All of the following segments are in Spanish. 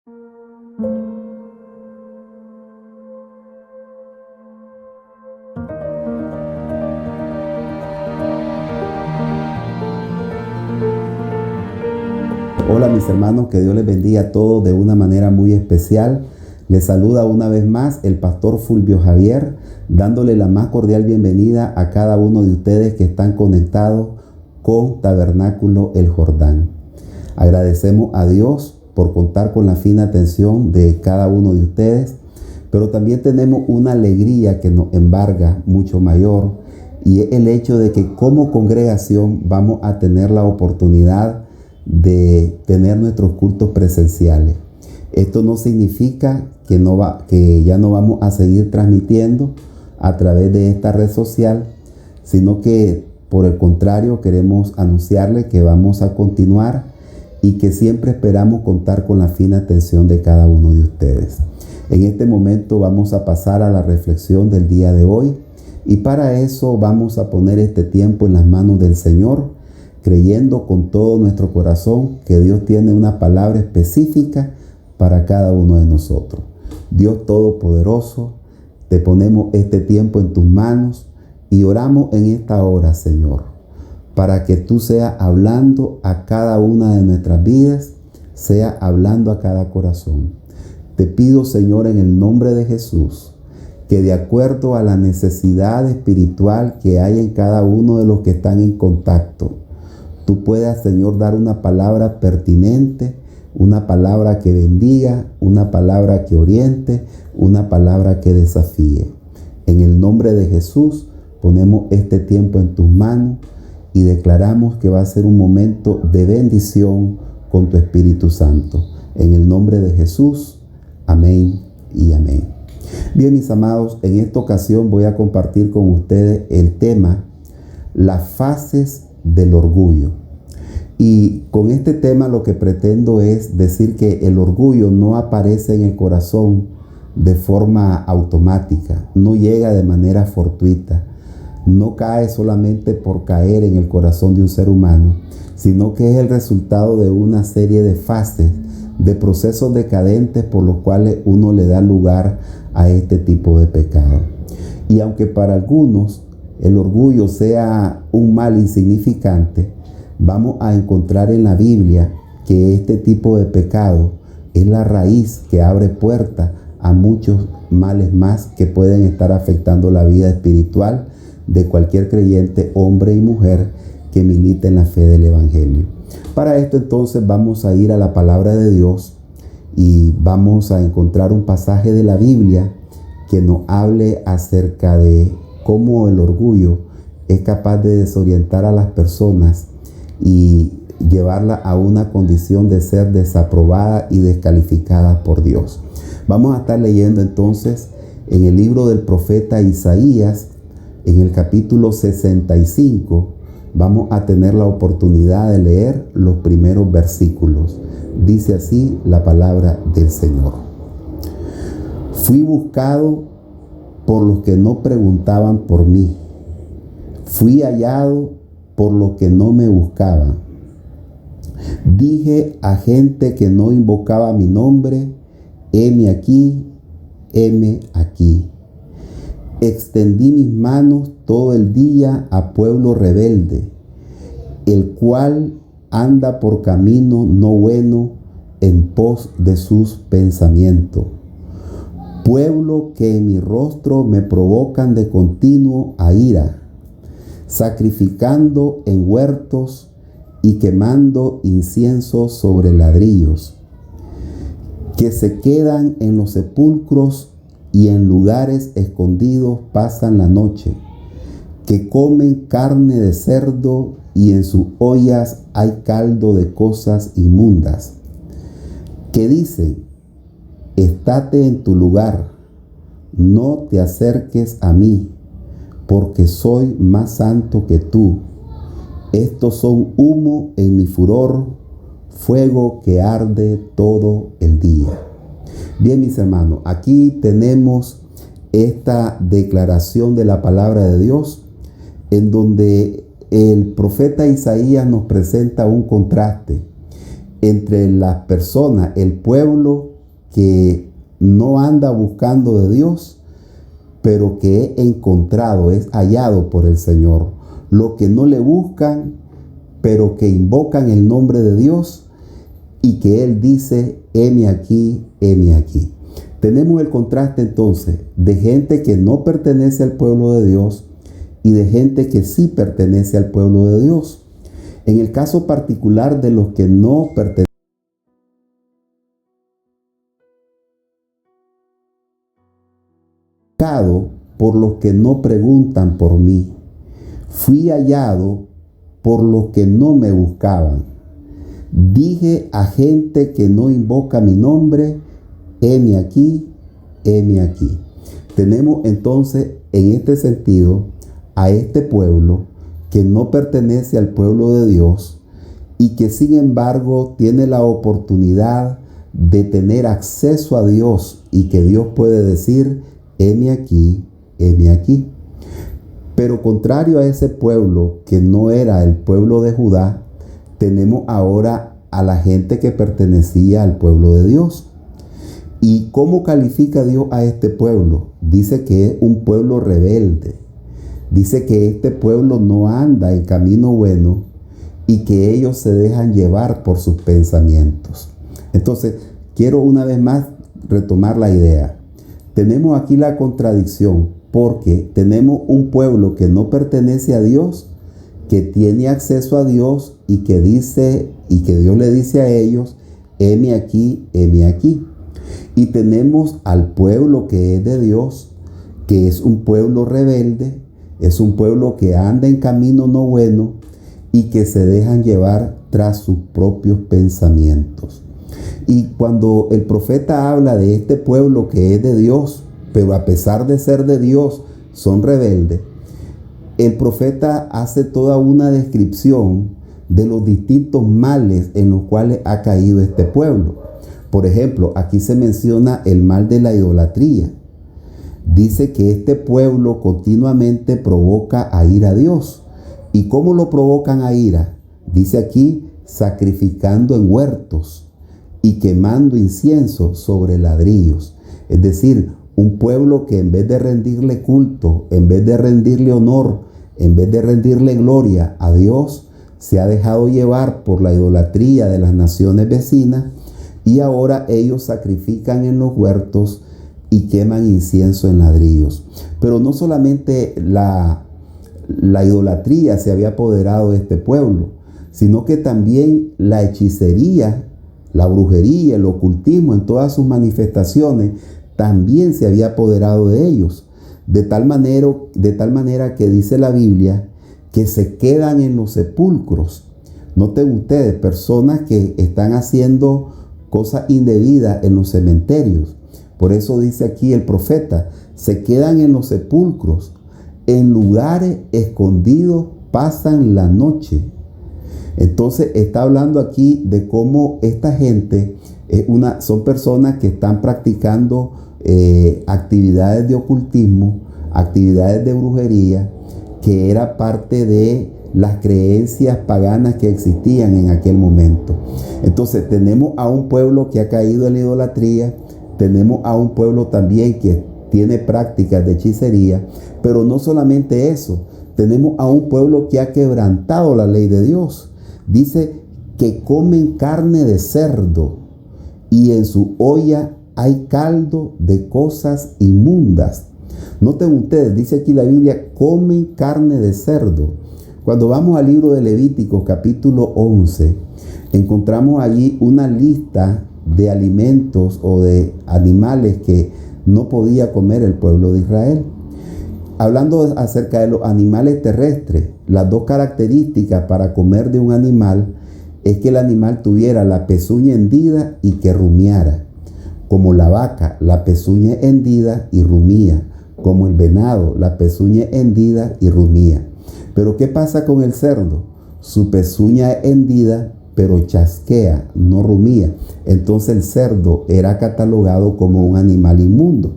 Hola mis hermanos, que Dios les bendiga a todos de una manera muy especial. Les saluda una vez más el pastor Fulvio Javier, dándole la más cordial bienvenida a cada uno de ustedes que están conectados con Tabernáculo El Jordán. Agradecemos a Dios por contar con la fina atención de cada uno de ustedes, pero también tenemos una alegría que nos embarga mucho mayor, y es el hecho de que como congregación vamos a tener la oportunidad de tener nuestros cultos presenciales. Esto no significa que ya no vamos a seguir transmitiendo a través de esta red social, sino que por el contrario queremos anunciarles que vamos a continuar y que siempre esperamos contar con la fina atención de cada uno de ustedes. En este momento vamos a pasar a la reflexión del día de hoy, y para eso vamos a poner este tiempo en las manos del Señor, creyendo con todo nuestro corazón que Dios tiene una palabra específica para cada uno de nosotros. Dios Todopoderoso, te ponemos este tiempo en tus manos y oramos en esta hora, Señor, para que tú seas hablando a cada una de nuestras vidas, sea hablando a cada corazón. Te pido, Señor, en el nombre de Jesús, que de acuerdo a la necesidad espiritual que hay en cada uno de los que están en contacto, tú puedas, Señor, dar una palabra pertinente, una palabra que bendiga, una palabra que oriente, una palabra que desafíe. En el nombre de Jesús, ponemos este tiempo en tus manos y declaramos que va a ser un momento de bendición con tu Espíritu Santo. En el nombre de Jesús, amén y amén. Bien, mis amados, en esta ocasión voy a compartir con ustedes el tema, las fases del orgullo. Y con este tema lo que pretendo es decir que el orgullo no aparece en el corazón de forma automática, no llega de manera fortuita, no cae solamente por caer en el corazón de un ser humano, sino que es el resultado de una serie de fases, de procesos decadentes por los cuales uno le da lugar a este tipo de pecado. Y aunque para algunos el orgullo sea un mal insignificante, vamos a encontrar en la Biblia que este tipo de pecado es la raíz que abre puerta a muchos males más que pueden estar afectando la vida espiritual de cualquier creyente, hombre y mujer, que milita en la fe del Evangelio. Para esto entonces vamos a ir a la palabra de Dios y vamos a encontrar un pasaje de la Biblia que nos hable acerca de cómo el orgullo es capaz de desorientar a las personas y llevarla a una condición de ser desaprobada y descalificada por Dios. Vamos a estar leyendo entonces en el libro del profeta Isaías, en el capítulo 65, vamos a tener la oportunidad de leer los primeros versículos. Dice así la palabra del Señor. Fui buscado por los que no preguntaban por mí. Fui hallado por los que no me buscaban. Dije a gente que no invocaba mi nombre, heme aquí, heme aquí. Extendí mis manos todo el día a pueblo rebelde, el cual anda por camino no bueno en pos de sus pensamientos. Pueblo que en mi rostro me provocan de continuo a ira, sacrificando en huertos y quemando incienso sobre ladrillos, que se quedan en los sepulcros y en lugares escondidos pasan la noche, que comen carne de cerdo y en sus ollas hay caldo de cosas inmundas, que dicen, estate en tu lugar, no te acerques a mí, porque soy más santo que tú. Estos son humo en mi furor, fuego que arde todo el día. Bien, mis hermanos, aquí tenemos esta declaración de la palabra de Dios, en donde el profeta Isaías nos presenta un contraste entre las personas, el pueblo que no anda buscando de Dios, pero que he encontrado, es hallado por el Señor. Los que no le buscan, pero que invocan el nombre de Dios y que Él dice, heme aquí, heme aquí. Tenemos el contraste entonces de gente que no pertenece al pueblo de Dios y de gente que sí pertenece al pueblo de Dios. En el caso particular de los que no pertenecen por los que no preguntan por mí, fui hallado por los que no me buscaban. Dije a gente que no invoca mi nombre, heme aquí, heme aquí. Tenemos entonces en este sentido a este pueblo que no pertenece al pueblo de Dios y que sin embargo tiene la oportunidad de tener acceso a Dios y que Dios puede decir, heme aquí, heme aquí. Pero contrario a ese pueblo que no era el pueblo de Judá, tenemos ahora a la gente que pertenecía al pueblo de Dios. ¿Y cómo califica Dios a este pueblo? Dice que es un pueblo rebelde. Dice que este pueblo no anda en camino bueno y que ellos se dejan llevar por sus pensamientos. Entonces, quiero una vez más retomar la idea. Tenemos aquí la contradicción porque tenemos un pueblo que no pertenece a Dios, que tiene acceso a Dios y que dice, y que Dios le dice a ellos, heme aquí, heme aquí. Y tenemos al pueblo que es de Dios, que es un pueblo rebelde, es un pueblo que anda en camino no bueno y que se dejan llevar tras sus propios pensamientos. Y cuando el profeta habla de este pueblo que es de Dios, pero a pesar de ser de Dios, son rebeldes, el profeta hace toda una descripción de los distintos males en los cuales ha caído este pueblo. Por ejemplo, aquí se menciona el mal de la idolatría. Dice que este pueblo continuamente provoca a ira a Dios. ¿Y cómo lo provocan a ira? Dice aquí, sacrificando en huertos y quemando incienso sobre ladrillos. Es decir, un pueblo que en vez de rendirle culto, en vez de rendirle honor, en vez de rendirle gloria a Dios, se ha dejado llevar por la idolatría de las naciones vecinas y ahora ellos sacrifican en los huertos y queman incienso en ladrillos. Pero no solamente la idolatría se había apoderado de este pueblo, sino que también la hechicería, la brujería, el ocultismo en todas sus manifestaciones también se había apoderado de ellos. De tal manera que dice la Biblia que se quedan en los sepulcros. Noten ustedes, personas que están haciendo cosas indebidas en los cementerios. Por eso dice aquí el profeta, se quedan en los sepulcros, en lugares escondidos pasan la noche. Entonces está hablando aquí de cómo esta gente son personas que están practicando actividades de ocultismo, actividades de brujería, que era parte de las creencias paganas que existían en aquel momento. Entonces tenemos a un pueblo que ha caído en la idolatría, tenemos a un pueblo también que tiene prácticas de hechicería, pero no solamente eso, tenemos a un pueblo que ha quebrantado la ley de Dios. Dice que comen carne de cerdo y en su olla hay caldo de cosas inmundas. Noten ustedes, dice aquí la Biblia, comen carne de cerdo. Cuando vamos al libro de Levíticos capítulo 11, encontramos allí una lista de alimentos o de animales que no podía comer el pueblo de Israel. Hablando acerca de los animales terrestres, las dos características para comer de un animal es que el animal tuviera la pezuña hendida y que rumiara. Como la vaca, la pezuña hendida y rumía. Como el venado, la pezuña hendida y rumía. Pero ¿qué pasa con el cerdo? Su pezuña hendida, pero chasquea, no rumía. Entonces el cerdo era catalogado como un animal inmundo.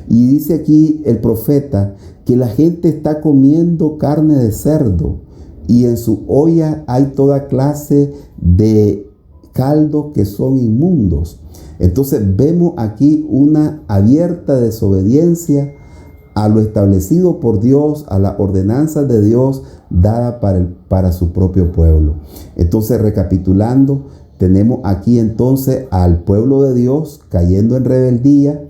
Y dice aquí el profeta que la gente está comiendo carne de cerdo y en su olla hay toda clase de caldos que son inmundos. Entonces vemos aquí una abierta desobediencia a lo establecido por Dios, a las ordenanzas de Dios dada para su propio pueblo. Entonces, recapitulando, tenemos aquí entonces al pueblo de Dios cayendo en rebeldía.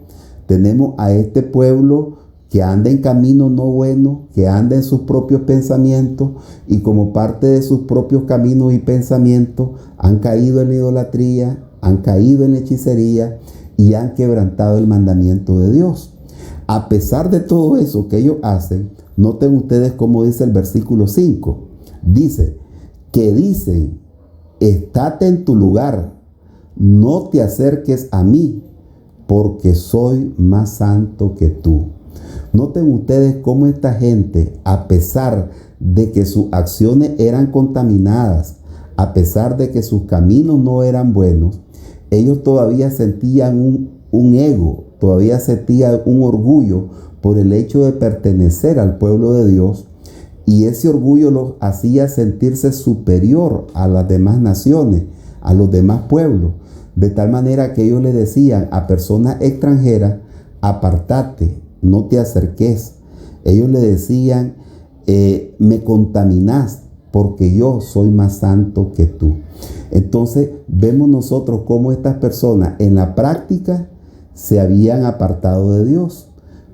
Tenemos a este pueblo que anda en camino no bueno, que anda en sus propios pensamientos, y como parte de sus propios caminos y pensamientos han caído en la idolatría, han caído en la hechicería y han quebrantado el mandamiento de Dios. A pesar de todo eso que ellos hacen, noten ustedes cómo dice el versículo 5. Dice, estate en tu lugar, no te acerques a mí, porque soy más santo que tú. Noten ustedes cómo esta gente, a pesar de que sus acciones eran contaminadas, a pesar de que sus caminos no eran buenos, ellos todavía sentían un ego, todavía sentían un orgullo por el hecho de pertenecer al pueblo de Dios, y ese orgullo los hacía sentirse superior a las demás naciones, a los demás pueblos, de tal manera que ellos le decían a personas extranjeras, apartate, no te acerques. Ellos le decían, me contaminás porque yo soy más santo que tú. Entonces vemos nosotros cómo estas personas en la práctica se habían apartado de Dios,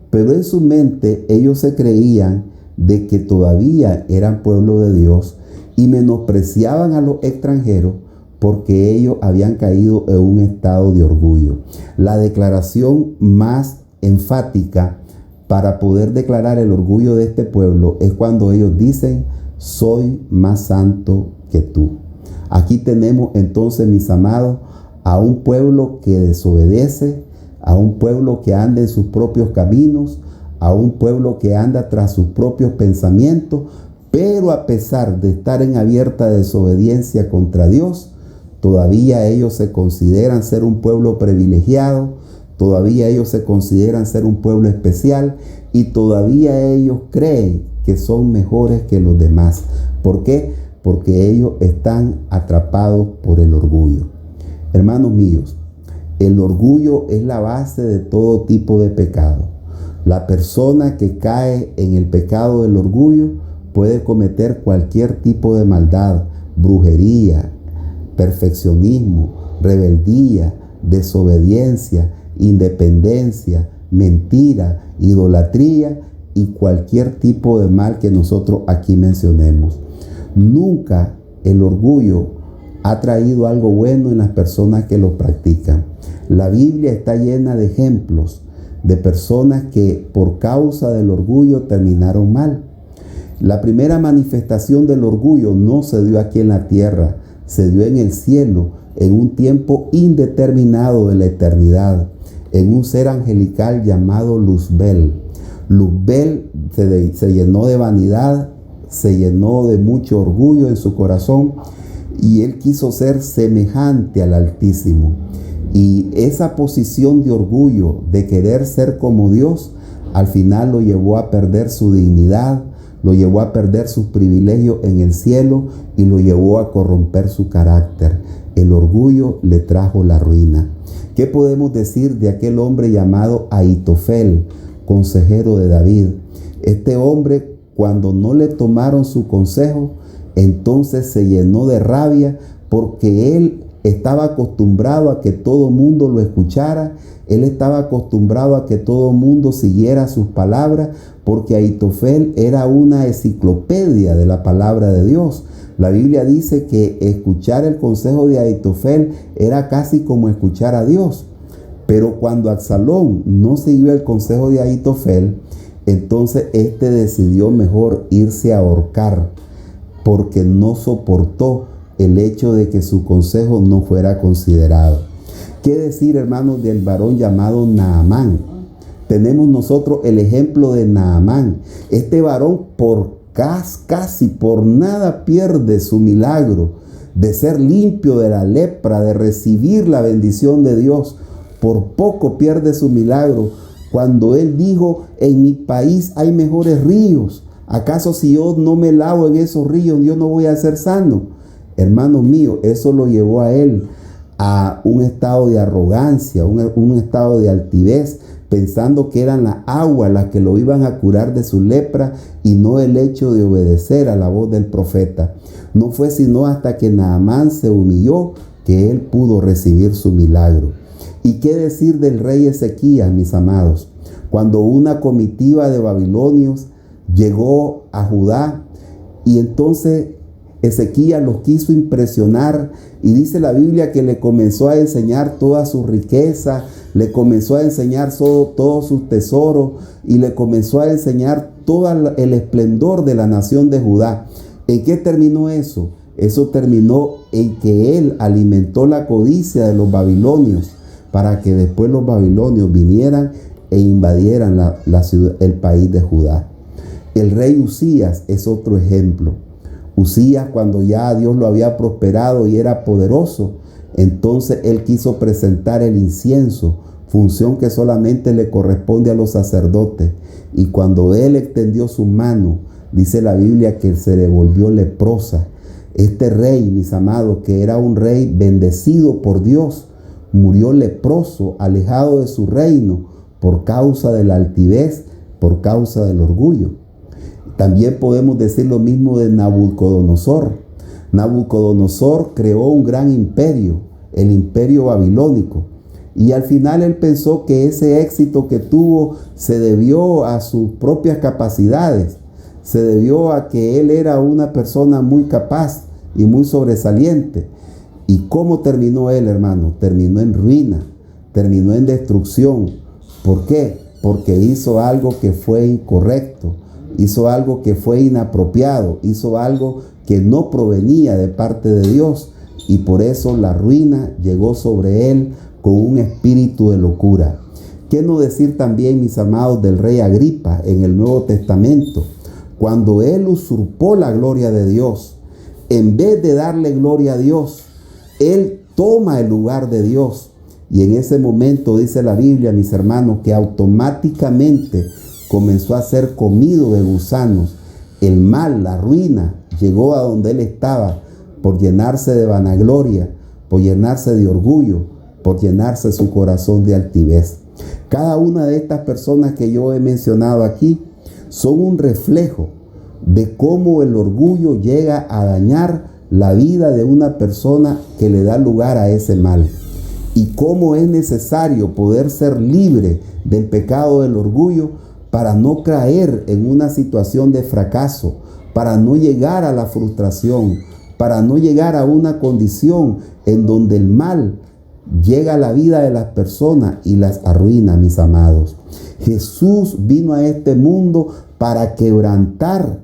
pero en su mente ellos se creían de que todavía eran pueblo de Dios y menospreciaban a los extranjeros porque ellos habían caído en un estado de orgullo. La declaración más enfática para poder declarar el orgullo de este pueblo es cuando ellos dicen, soy más santo que tú. Aquí tenemos entonces, mis amados, a un pueblo que desobedece, a un pueblo que anda en sus propios caminos, a un pueblo que anda tras sus propios pensamientos, pero a pesar de estar en abierta desobediencia contra Dios, todavía ellos se consideran ser un pueblo privilegiado, todavía ellos se consideran ser un pueblo especial y todavía ellos creen que son mejores que los demás. ¿Por qué? Porque ellos están atrapados por el orgullo. Hermanos míos, el orgullo es la base de todo tipo de pecado. La persona que cae en el pecado del orgullo puede cometer cualquier tipo de maldad, brujería, perfeccionismo, rebeldía, desobediencia, independencia, mentira, idolatría y cualquier tipo de mal que nosotros aquí mencionemos. Nunca el orgullo ha traído algo bueno en las personas que lo practican. La Biblia está llena de ejemplos de personas que por causa del orgullo terminaron mal. La primera manifestación del orgullo no se dio aquí en la tierra, se dio en el cielo, en un tiempo indeterminado de la eternidad, en un ser angelical llamado Luzbel. Luzbel se llenó de vanidad, se llenó de mucho orgullo en su corazón y él quiso ser semejante al Altísimo. Y esa posición de orgullo, de querer ser como Dios, al final lo llevó a perder su dignidad, lo llevó a perder sus privilegios en el cielo y lo llevó a corromper su carácter. El orgullo le trajo la ruina. ¿Qué podemos decir de aquel hombre llamado Ahitofel, consejero de David? Este hombre, cuando no le tomaron su consejo, entonces se llenó de rabia porque él estaba acostumbrado a que todo mundo lo escuchara. Él estaba acostumbrado a que todo mundo siguiera sus palabras, porque Ahitofel era una enciclopedia de la palabra de Dios. La Biblia dice que escuchar el consejo de Ahitofel era casi como escuchar a Dios. Pero cuando Absalón no siguió el consejo de Ahitofel, entonces este decidió mejor irse a ahorcar, porque no soportó el hecho de que su consejo no fuera considerado. ¿Qué decir, hermanos, del varón llamado Naamán? Tenemos nosotros el ejemplo de Naamán. Este varón casi por nada pierde su milagro de ser limpio de la lepra, de recibir la bendición de Dios. Por poco pierde su milagro cuando él dijo, en mi país hay mejores ríos. ¿Acaso si yo no me lavo en esos ríos, yo no voy a ser sano? Hermano mío, eso lo llevó a él a un estado de arrogancia, un estado de altivez, pensando que eran las aguas las que lo iban a curar de su lepra y no el hecho de obedecer a la voz del profeta. No fue sino hasta que Naamán se humilló que él pudo recibir su milagro. ¿Y qué decir del rey Ezequías, mis amados? Cuando una comitiva de babilonios llegó a Judá y entonces Ezequías los quiso impresionar y dice la Biblia que le comenzó a enseñar toda su riqueza, le comenzó a enseñar todos sus tesoros y le comenzó a enseñar todo el esplendor de la nación de Judá. ¿En qué terminó eso? Eso terminó en que él alimentó la codicia de los babilonios para que después los babilonios vinieran e invadieran el país de Judá. El rey Usías es otro ejemplo. Usías, cuando ya Dios lo había prosperado y era poderoso, entonces él quiso presentar el incienso, función que solamente le corresponde a los sacerdotes. Y cuando él extendió su mano, dice la Biblia que se le volvió leprosa. Este rey, mis amados, que era un rey bendecido por Dios, murió leproso, alejado de su reino, por causa de la altivez, por causa del orgullo. También podemos decir lo mismo de Nabucodonosor. Nabucodonosor creó un gran imperio, el imperio babilónico. Y al final él pensó que ese éxito que tuvo se debió a sus propias capacidades. Se debió a que él era una persona muy capaz y muy sobresaliente. ¿Y cómo terminó él, hermano? Terminó en ruina, terminó en destrucción. ¿Por qué? Porque hizo algo que fue incorrecto. Hizo algo que fue inapropiado, hizo algo que no provenía de parte de Dios y por eso la ruina llegó sobre él con un espíritu de locura. ¿Qué no decir también, mis amados, del rey Agripa en el Nuevo Testamento? Cuando él usurpó la gloria de Dios, en vez de darle gloria a Dios, él toma el lugar de Dios. Y en ese momento dice la Biblia, mis hermanos, que automáticamente comenzó a ser comido de gusanos. El mal, la ruina, llegó a donde él estaba por llenarse de vanagloria, por llenarse de orgullo, por llenarse su corazón de altivez. Cada una de estas personas que yo he mencionado aquí son un reflejo de cómo el orgullo llega a dañar la vida de una persona que le da lugar a ese mal. Y cómo es necesario poder ser libre del pecado del orgullo para no caer en una situación de fracaso, para no llegar a la frustración, para no llegar a una condición en donde el mal llega a la vida de las personas y las arruina, mis amados. Jesús vino a este mundo para quebrantar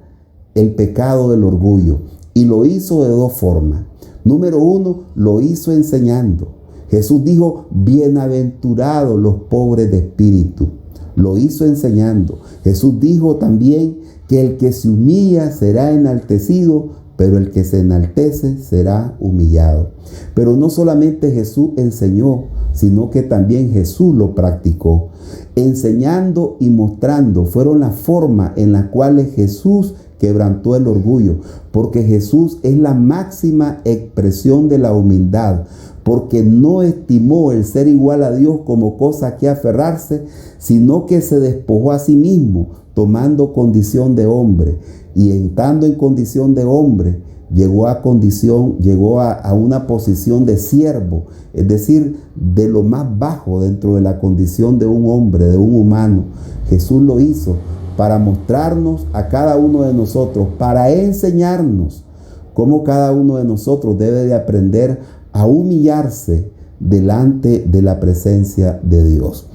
el pecado del orgullo y lo hizo de dos formas. Número uno, lo hizo enseñando. Jesús dijo, bienaventurados los pobres de espíritu. Lo hizo enseñando. Jesús dijo también que el que se humilla será enaltecido, pero el que se enaltece será humillado. Pero no solamente Jesús enseñó, sino que también Jesús lo practicó. Enseñando y mostrando fueron las formas en las cuales Jesús quebrantó el orgullo, porque Jesús es la máxima expresión de la humildad, porque no estimó el ser igual a Dios como cosa a que aferrarse, sino que se despojó a sí mismo, tomando condición de hombre, y estando en condición de hombre, llegó a una posición de siervo, es decir, de lo más bajo dentro de la condición de un hombre, de un humano. Jesús lo hizo para mostrarnos a cada uno de nosotros, para enseñarnos cómo cada uno de nosotros debe de aprender a humillarse delante de la presencia de Dios.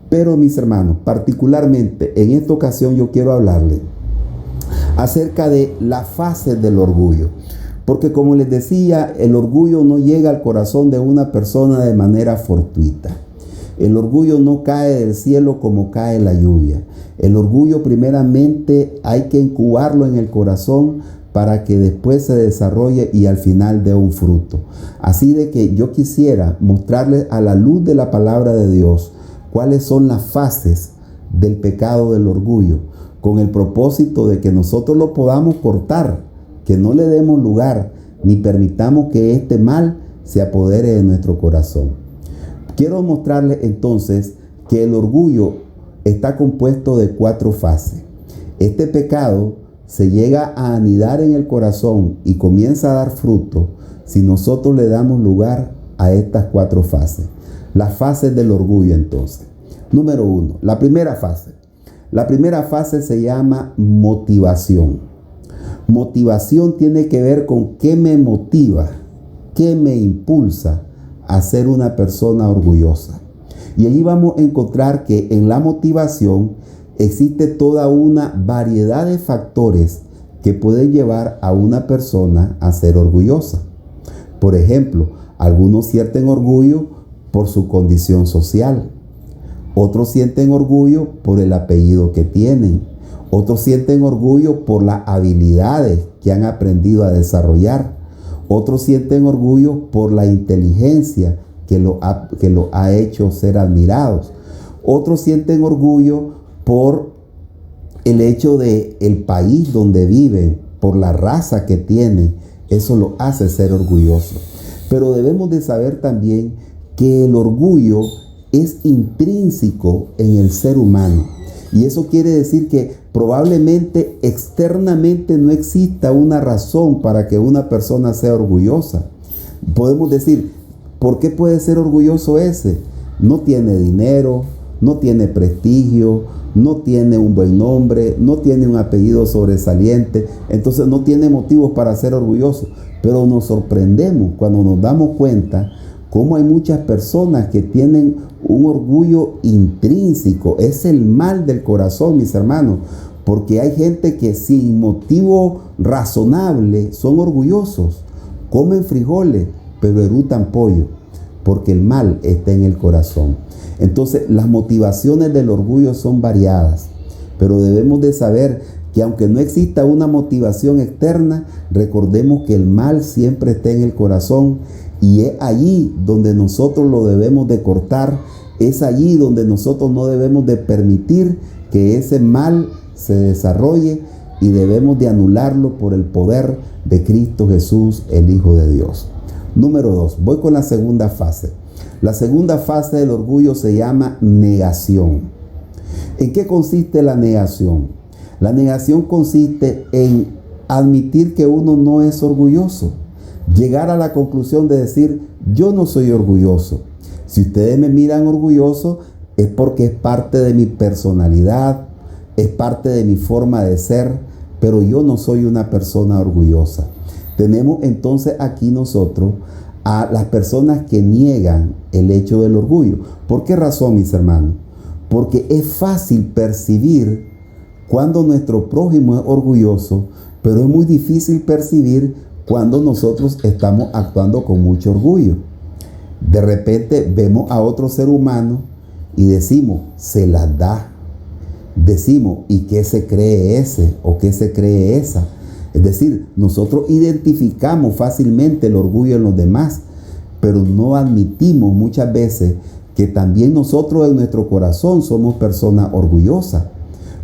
Pero mis hermanos, particularmente en esta ocasión yo quiero hablarles acerca de la fase del orgullo. Porque como les decía, el orgullo no llega al corazón de una persona de manera fortuita. El orgullo no cae del cielo como cae la lluvia. El orgullo primeramente hay que incubarlo en el corazón para que después se desarrolle y al final dé un fruto. Así de que yo quisiera mostrarles a la luz de la palabra de Dios cuáles son las fases del pecado del orgullo, con el propósito de que nosotros lo podamos cortar, que no le demos lugar, ni permitamos que este mal se apodere de nuestro corazón. Quiero mostrarles entonces que el orgullo está compuesto de 4 fases. Este pecado se llega a anidar en el corazón y comienza a dar fruto si nosotros le damos lugar a estas 4 fases. Las fases del orgullo entonces. Número 1, la primera fase. La primera fase se llama motivación. Motivación tiene que ver con qué me motiva, qué me impulsa a ser una persona orgullosa. Y allí vamos a encontrar que en la motivación existe toda una variedad de factores que pueden llevar a una persona a ser orgullosa. Por ejemplo, algunos sienten orgullo por su condición social. Otros sienten orgullo por el apellido que tienen. Otros sienten orgullo por las habilidades que han aprendido a desarrollar. Otros sienten orgullo por la inteligencia que lo ha hecho ser admirados. Otros sienten orgullo por el hecho de el país donde viven, por la raza que tienen. Eso lo hace ser orgulloso. Pero debemos de saber también que el orgullo es intrínseco en el ser humano. Y eso quiere decir que probablemente externamente no exista una razón para que una persona sea orgullosa. Podemos decir, ¿por qué puede ser orgulloso ese? No tiene dinero, no tiene prestigio, no tiene un buen nombre, no tiene un apellido sobresaliente, entonces no tiene motivos para ser orgulloso. Pero nos sorprendemos cuando nos damos cuenta cómo hay muchas personas que tienen un orgullo intrínseco. Es el mal del corazón, mis hermanos, porque hay gente que sin motivo razonable son orgullosos. Comen frijoles, pero erutan pollo, porque el mal está en el corazón. Entonces, las motivaciones del orgullo son variadas, pero debemos de saber que aunque no exista una motivación externa, recordemos que el mal siempre está en el corazón y es allí donde nosotros lo debemos de cortar, es allí donde nosotros no debemos de permitir que ese mal se desarrolle y debemos de anularlo por el poder de Cristo Jesús, el Hijo de Dios. Número 2, voy con la segunda fase. La segunda fase del orgullo se llama negación. ¿En qué consiste la negación? La negación consiste en admitir que uno no es orgulloso. Llegar a la conclusión de decir, yo no soy orgulloso. Si ustedes me miran orgulloso, es porque es parte de mi personalidad, es parte de mi forma de ser, pero yo no soy una persona orgullosa. Tenemos entonces aquí nosotros a las personas que niegan el hecho del orgullo. ¿Por qué razón, mis hermanos? Porque es fácil percibir cuando nuestro prójimo es orgulloso, pero es muy difícil percibir cuando nosotros estamos actuando con mucho orgullo. De repente vemos a otro ser humano y decimos, se las da. Decimos, ¿y qué se cree ese o qué se cree esa? Es decir, nosotros identificamos fácilmente el orgullo en los demás, pero no admitimos muchas veces que también nosotros en nuestro corazón somos personas orgullosas.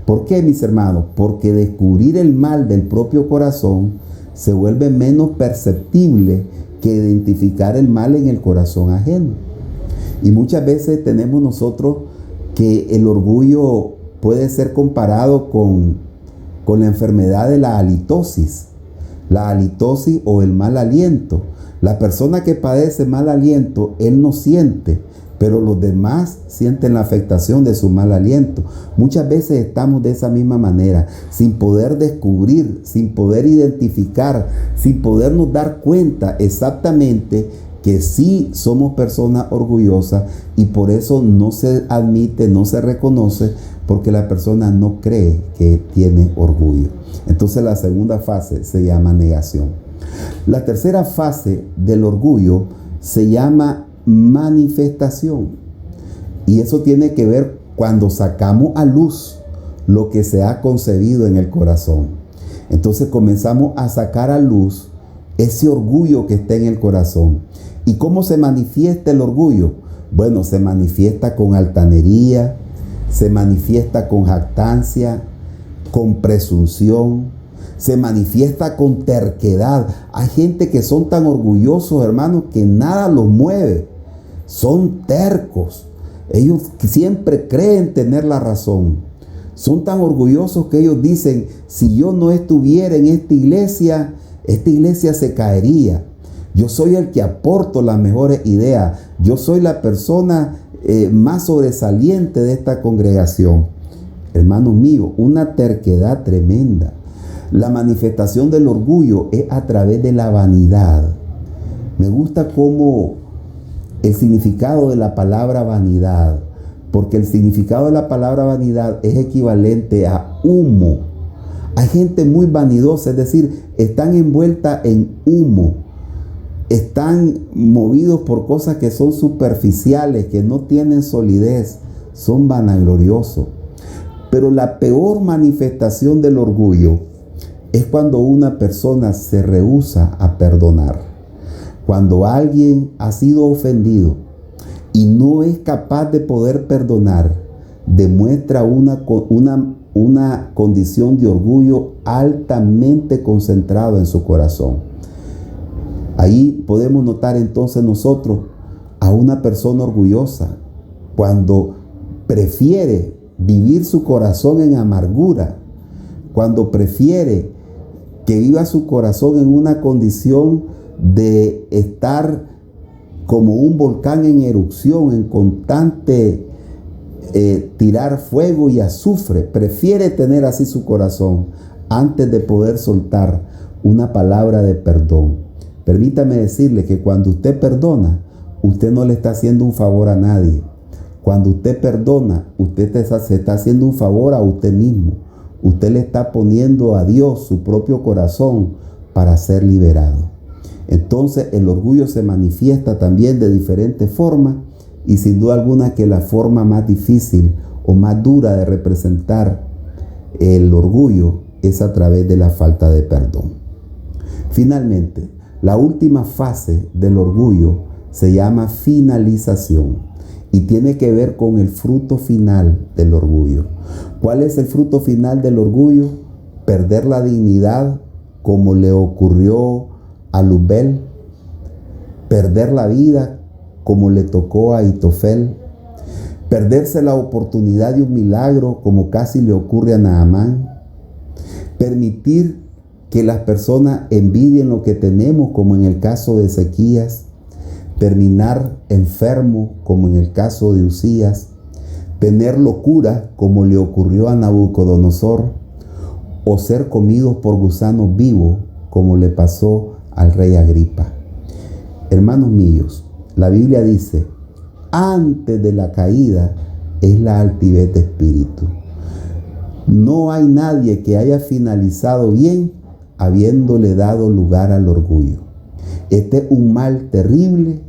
¿Por qué, mis hermanos? Porque descubrir el mal del propio corazón se vuelve menos perceptible que identificar el mal en el corazón ajeno. Y muchas veces tenemos nosotros que el orgullo puede ser comparado con la enfermedad de la halitosis. La halitosis o el mal aliento. La persona que padece mal aliento, él no siente, pero los demás sienten la afectación de su mal aliento. Muchas veces estamos de esa misma manera, sin poder descubrir, sin poder identificar, sin podernos dar cuenta exactamente que sí somos personas orgullosas y por eso no se admite, no se reconoce, porque la persona no cree que tiene orgullo. Entonces la segunda fase se llama negación. La tercera fase del orgullo se llama manifestación. Y eso tiene que ver cuando sacamos a luz lo que se ha concebido en el corazón. Entonces comenzamos a sacar a luz ese orgullo que está en el corazón. ¿Y cómo se manifiesta el orgullo? Bueno, se manifiesta con altanería, se manifiesta con jactancia, con presunción, Se manifiesta con terquedad. Hay gente que son tan orgullosos, hermanos, que nada los mueve. Son tercos. Ellos siempre creen tener la razón. Son tan orgullosos que ellos dicen, si yo no estuviera en esta iglesia se caería. Yo soy el que aporto las mejores ideas. Yo soy la persona más sobresaliente de esta congregación. Hermanos míos, una terquedad tremenda. La manifestación del orgullo es a través de la vanidad. Me gusta cómo el significado de la palabra vanidad, porque el significado de la palabra vanidad es equivalente a humo. Hay gente muy vanidosa, es decir, están envueltas en humo. Están movidos por cosas que son superficiales, que no tienen solidez, son vanagloriosos. Pero la peor manifestación del orgullo es cuando una persona se rehúsa a perdonar. Cuando alguien ha sido ofendido y no es capaz de poder perdonar, demuestra una condición de orgullo altamente concentrado en su corazón. Ahí podemos notar entonces nosotros a una persona orgullosa cuando prefiere vivir su corazón en amargura, cuando prefiere que viva su corazón en una condición de estar como un volcán en erupción, en constante tirar fuego y azufre. Prefiere tener así su corazón antes de poder soltar una palabra de perdón. Permítame decirle que cuando usted perdona, usted no le está haciendo un favor a nadie. Cuando usted perdona, usted se está haciendo un favor a usted mismo. Usted le está poniendo a Dios su propio corazón para ser liberado. Entonces el orgullo se manifiesta también de diferentes formas y sin duda alguna que la forma más difícil o más dura de representar el orgullo es a través de la falta de perdón. Finalmente, la última fase del orgullo se llama finalización y tiene que ver con el fruto final del orgullo. ¿Cuál es el fruto final del orgullo? Perder la dignidad, como le ocurrió a Luzbel, perder la vida, como le tocó a Ahitofel, perderse la oportunidad de un milagro, como casi le ocurre a Naamán, permitir que las personas envidien lo que tenemos, como en el caso de Ezequías, terminar enfermo, como en el caso de Usías, tener locura, como le ocurrió a Nabucodonosor, o ser comidos por gusanos vivos, como le pasó al rey Agripa. Hermanos míos, la Biblia dice, antes de la caída es la altivez de espíritu. No hay nadie que haya finalizado bien habiéndole dado lugar al orgullo. Este es un mal terrible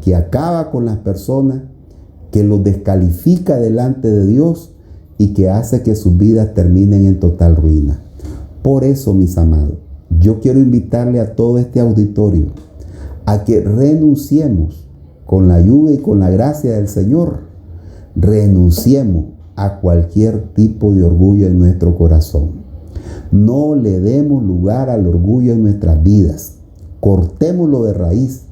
que acaba con las personas, que los descalifica delante de Dios y que hace que sus vidas terminen en total ruina. Por eso, mis amados, yo quiero invitarle a todo este auditorio a que renunciemos con la ayuda y con la gracia del Señor. Renunciemos a cualquier tipo de orgullo en nuestro corazón. No le demos lugar al orgullo en nuestras vidas. Cortémoslo de raíz.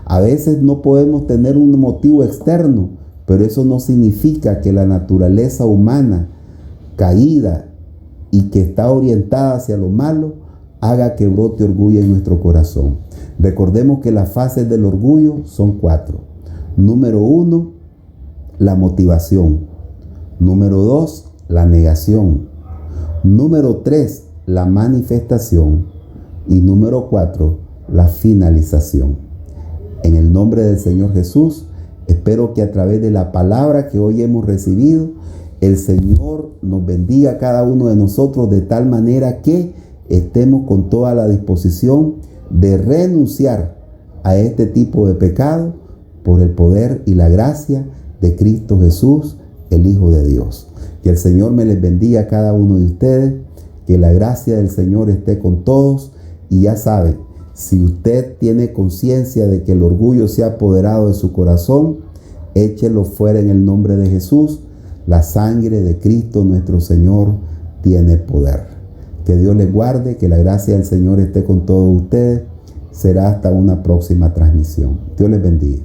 A veces no podemos tener un motivo externo, pero eso no significa que la naturaleza humana caída y que está orientada hacia lo malo haga que brote orgullo en nuestro corazón. Recordemos que las fases del orgullo son 4. Número 1, la motivación. Número 2, la negación. Número 3, la manifestación. Y número 4, la finalización. En el nombre del Señor Jesús, espero que a través de la palabra que hoy hemos recibido, el Señor nos bendiga a cada uno de nosotros de tal manera que estemos con toda la disposición de renunciar a este tipo de pecado por el poder y la gracia de Cristo Jesús, el Hijo de Dios. Que el Señor me les bendiga a cada uno de ustedes, que la gracia del Señor esté con todos. Y ya saben, si usted tiene conciencia de que el orgullo se ha apoderado de su corazón, échelo fuera en el nombre de Jesús. La sangre de Cristo nuestro Señor tiene poder. Que Dios les guarde, que la gracia del Señor esté con todos ustedes. Será hasta una próxima transmisión. Dios les bendiga.